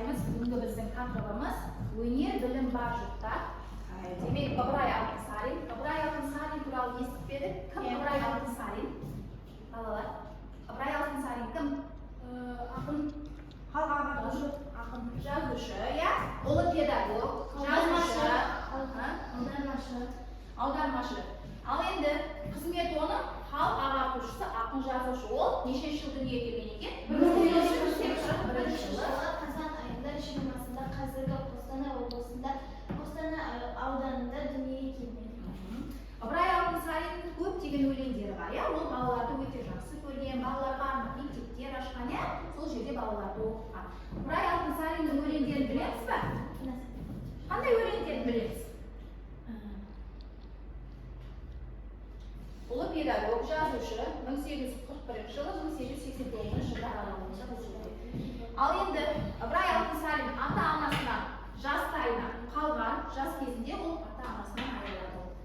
баштаймыз. Бүгінгі біздің тақырыбымыз өнер білім бар жұртта. Демек, Ыбырай Алтынсарин. Ыбырай Алтынсарин туралы естіп пе едік? Кім Ыбырай Алтынсарин? Балалар. Ыбырай Алтынсарин кім? Ақын, халық ағартушы, ақын, жазушы, иә? Ұлы педагог, жазушы, аудармашы. Ал енді қызмет оның халық ағартушысы, ақын, жазушы. Ол нешінші жылы дүниеге келген екен? 1981 жылы. Қазан айында жиырмасында қазіргі Қостанай облысында Қостанай ауданында дүниеге келген. Ыбырай Алтынсариннің көптеген өлеңдері бар, иә? Ол балаларды өте жақсы көрген, балаларға арнап мектептер ашқан, иә? Сол жерде балаларды оқытқан. Ыбырай Алтынсариннің өлеңдерін білеміз ба? Қандай өлеңдерін білеміз? Ұлы педагог, жазушы, 1841 жылы, 1889 жылдар аралығында жазылды. Ал енді Ыбырай Алтынсарин ата-анасынан жастайынан қалған, жас кезінде ол ата-анасынан айырылады.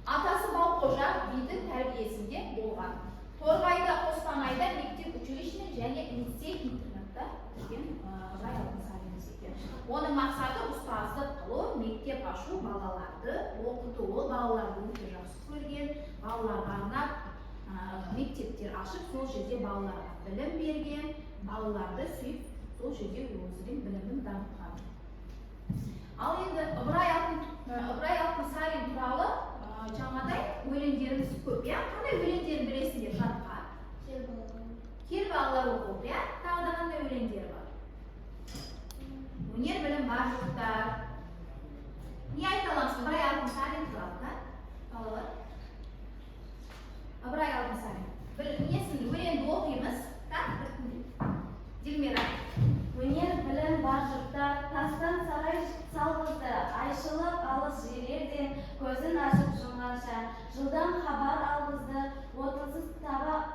Атасы Балқожа бидің тәрбиесінде болған. Торғайда, Қостанайда мектеп училищені және лицей-интернатта жүрген Ыбырай Алтынсарин екен. Оның мақсаты ұстаздық қылу, мектеп ашу, балаларды оқыту. Ол балаларды өте жақсы көрген, балаларға арнап мектептер ашып, сол жерде балаларға білім берген, балаларды сүйіп, сол жерде өзінің білімін дамытқан. Ал енді Ыбырай Алтынсарин туралы жаңадай өлеңдеріміз көп, иә? Қандай өлеңдерін білесіңдер жатқа? Кел балалар оқу, иә? Тағы да қандай өлеңдер бар? Өнер білім бар жұрттар. Не айта аламыз Ыбырай Алтынсарин туралы, балалар? Ыбырай Алтынсарин. Несін өлеңді оқимыз, Дилмира. Өнер білім бар жұрттар, тастан сарай салғызды, айшылық алыс жерлерден көзін ашып жұмғанша, жылдан хабар алғызды, отынсыз табақ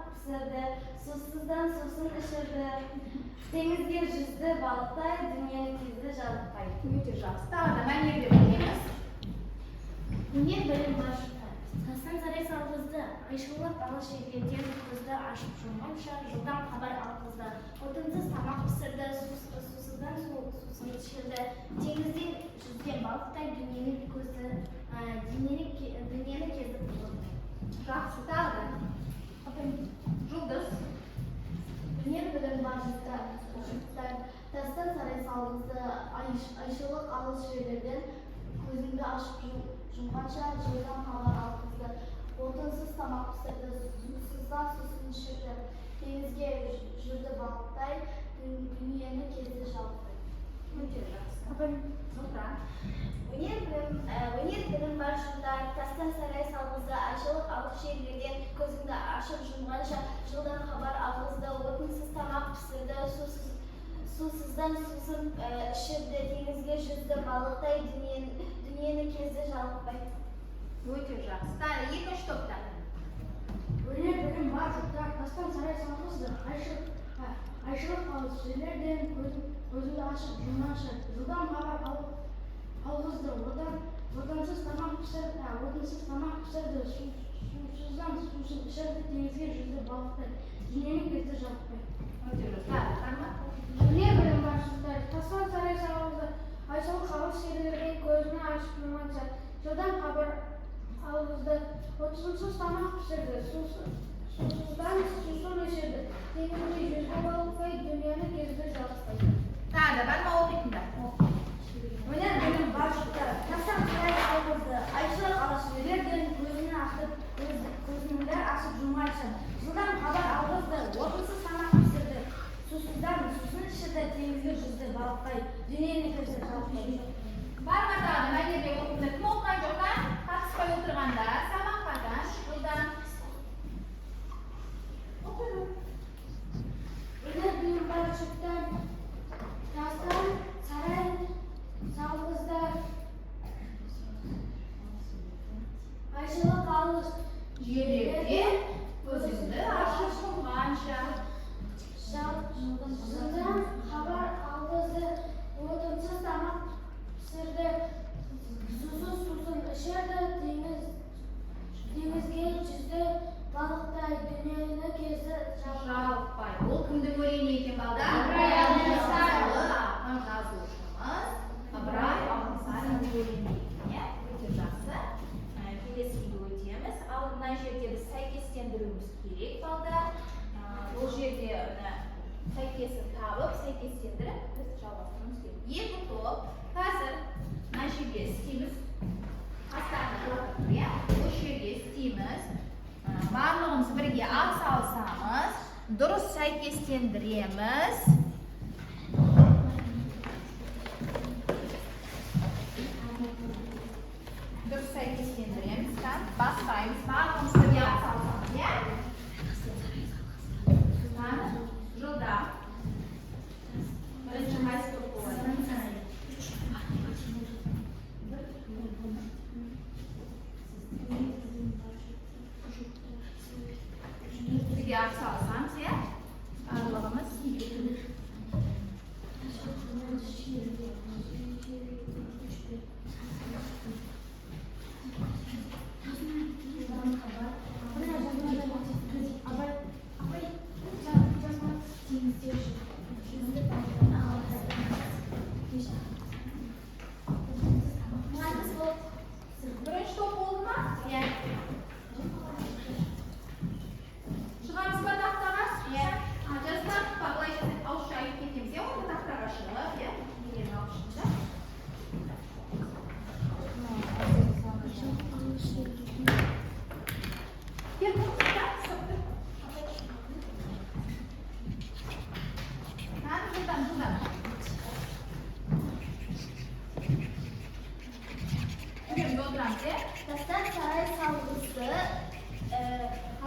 пісірді, сусыздан сусын ішірді, теңізге жүзді балықтай, дүниені кезді жалықпай. Өте жақсы. Тағы да мәнерлеп оқимыз. Өнер білім бар жұрттар, тастан сарай салғызды, айшылық алыс жерлерден көзді ашып жұмғанша, жылдан хабар алғызды, отынсыз тамақ пісірді, сусыздан сусын ішірді, теңізде жүзген балықтай дүниені кезіп тұрды. Жақсы. Тағы да. Жұлдыз. Өнер білім бар жұрттар, тастан сарай салғызды, айшылық алыс жерлерден көзіңді ашып жұмғанша, жылдан хабар алғызды, отынсыз тамақ пісірді, сусыздан сусын ішірді, теңізге жүрді балықтай, дүниені кезді жалықпай. Өте жақсы. Өнер білім бар жұрттар, тастан сарай салғызды, айшылық алыс жерлерден көзіңді ашып жұмғанша, жылдан хабар алғызды, отынсыз тамақ пісірді, сусыздан сусын ішірді, теңізге жүзді балықтай, дүниені кезді жалықпай. Өте жақсы. Тағы екінші топта. Өнер білім бар жұрттар, тастан сарай салғызды, айшылық алыс жерлерден көзіңді ашып жұмғанша, жылдан хабар алғызды, отынсыз тамақ пісірді, сусыздан сусын ішірді, теңізге жүзді балықтай, дүниені кезді жалықпай. Өте жақсы. Өнер білім бар жұрттар, тастан сарай салғызды, айшылық алыс жерлерден көзіңді ашып жұмғанша, жылдан хабар алғызды, отынсыз тамақ пісірді, сусыздан сусын ішірді, теңізге жүзді балықтай, дүниені кезді жалықпай. Тағы да бар ма оқитындар? Өнер білім бар жұрттар, тастан сарай салғызды, айшылық алыс жерлерден көзіңді ашып жұмғанша, жылдан хабар алғызды, отынсыз тамақ пісірді, сусыздан сусын ішірді, теңізге жүзді балықтай, дүниені кезді жалықпай. Бар ма тағы да мәнерлеп оқитындар? Кім оқыған жоқ па? Қатыспай отырғандар, сабақпадан, жылдан. Өнер білім бар жұрттар, тастан сарай салғызды, айшылық алыс Жерлерден көзіңді ашып жұмғанша, жылдан хабар алғызды, отынсыз тамақ пісірді, сусыз сусын ішірді, теңізге жүзді балықтай, дүниені кезді жалықпай. Бұл кімдің өлеңі екен балдар? Ыбырай Алтынсарин. Ақын жазушымыз Ыбырай Алтынсариннің өлеңі екен, иә? Өте жақсы. Келесіге өтеміз. Ал мына жерде біз сәйкестендіруіміз керек балдар. Бұл жерде сәйкесін табып, сәйкестендіріп, біз жалғастыруымыз керек. Екі топ. Қазір мына жерге істейміз. Астарына жатыр, иә? Осы жерге істейміз. Барлығымыз бірге атсалысамыз, дұрыс сәйкестендіреміз. Дұрыс сәйкестендіреміз. Бастаймыз. Барлығымыз бірге атсалысамыз, иә? Жылда. Бірінші қайсы топ болады? Бірге атсалысамыз, иә? Барлығымыз. Бірінші топ болды ма? Иә. Шығамыз ба тақтаға? Иә. Жазсақ па, былай жасап ауызша айтып кетеміз, иә? Оны тақтаға шығып, иә? Елен алып шығыңыздар. Кел, құлықта, сықты. Жылдан. Үйреніп отырамыз, иә? Дастан сарай салғысы.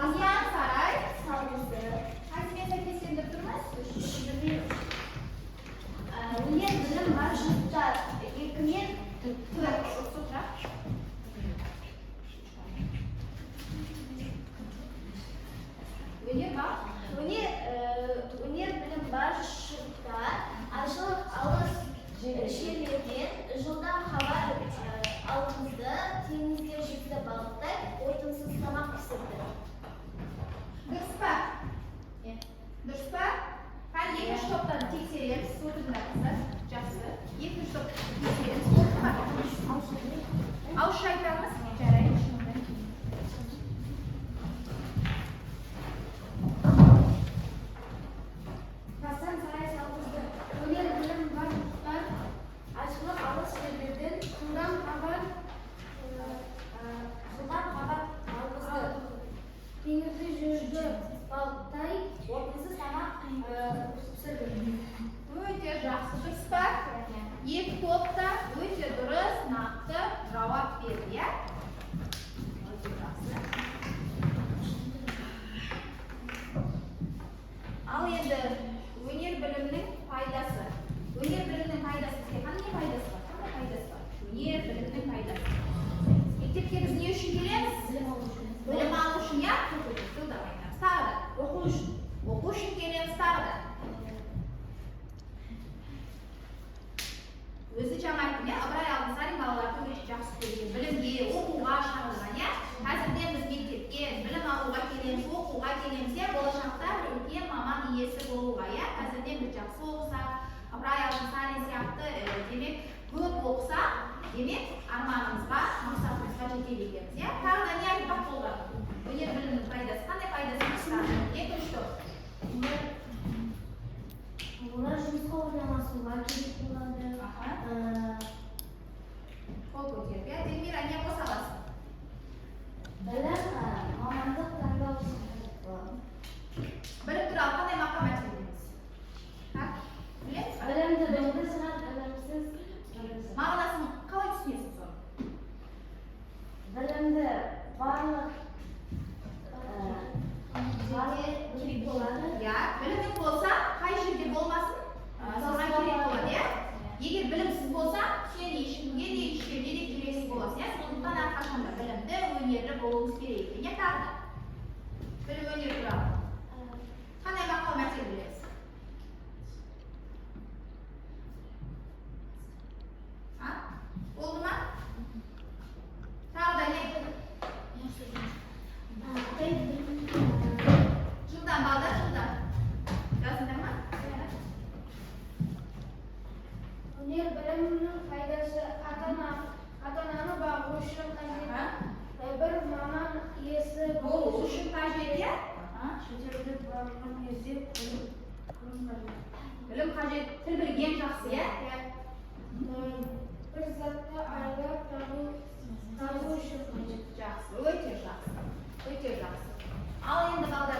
Азиян сарай. Салғысы. Қайсымен сәйкестендіріп тұрмыз? Өнер білім бар жұрттар. Екімен Өнер бар. Өнер білім бар жұрттар. Айшылық алыс жерлерден жылдам хабар алғызды. Теңізде жүзді балықтай отынсыз тамақ пісірді. Дұрыс па? Дұрыс па? Қазір екінші топтан тексереміз. Отырыңдар қыздар. Жақсы. Екінші топтан тексереміз. Болды ма? Ауызша айтамыз. Жарайды. Дастан сарай салғызды. Өнер білім бар жұрттар. Айшылық алыс жерлерден жылдам хабар алғызды. Теңізде жүрді балықтай отынсыз тамақ пісірді. Өте жақсы. Дұрыс па? Екі топта өте дұрыс, нақты жауап берді, иә? Өте жақсы. Ал енді өнер білімнің пайдасы. Өнер білімнің пайдасы бізге қандай пайдасы бар? Қандай пайдасы бар? Өнер білімнің пайдасы. Мектепке біз не үшін келеміз? Білім алу үшін, иә? Жылдам айтамыз. Тағы да. Оқу үшін. Оқу үшін келеміз тағы да. Өзі жаңа айттым, иә? Ыбырай Алтынсарин балаларды өте жақсы көрген. Білімге, оқуға шақырған, иә? Қазірден біз мектепке білім алуға келеміз, оқуға келеміз, иә? Болашақта бір үлкен маман иесі болуға, иә? Қазірден біз жақсы оқысақ, Ыбырай Алтынсарин сияқты, демек, көп оқысақ, демек, арманымызға, мақсатымызға жете береміз, иә? Тағы да не айтпақ болған? Өнер білімнің пайдасы, қандай пайдасы? Екінші топ. Олар жұмысқа орналасуға керек болады. Қол көтеріп, иә? Эльмира, не қоса аласың? Білім мамандық таңдау болады. Білім туралы қандай мақал мәтел білеміз? Білеміз ба? Білімді білімді шығар, білімсіз. Мағынасын қалай түсінесің соны? Білімді барлық керек болады. Иә, білімді болса, қай жерде болмасын, саған керек болады, иә? Егер білімсіз болса, сен ешкімге де ешкімге де керексіз боласың, иә? Сондықтан әрқашанда білімді, өнерлі болуымыз керек екен, иә? Тағы да. Білім өнер туралы. Қандай мақал мәтел білеміз? Болды ма? Тағы да не? Жылдан балдар, жылдан. Өнер білімнің пайдасы ата-ананы бағу үшін қажет. Bir маман иесі Бұл үшін қажет, иә? шетелдік барған кезде Білім қажет, тіл білген жақсы, иә? бір затты айлап табу үшін қажет. Жақсы, өте жақсы. Өте жақсы. Ал енді балдар,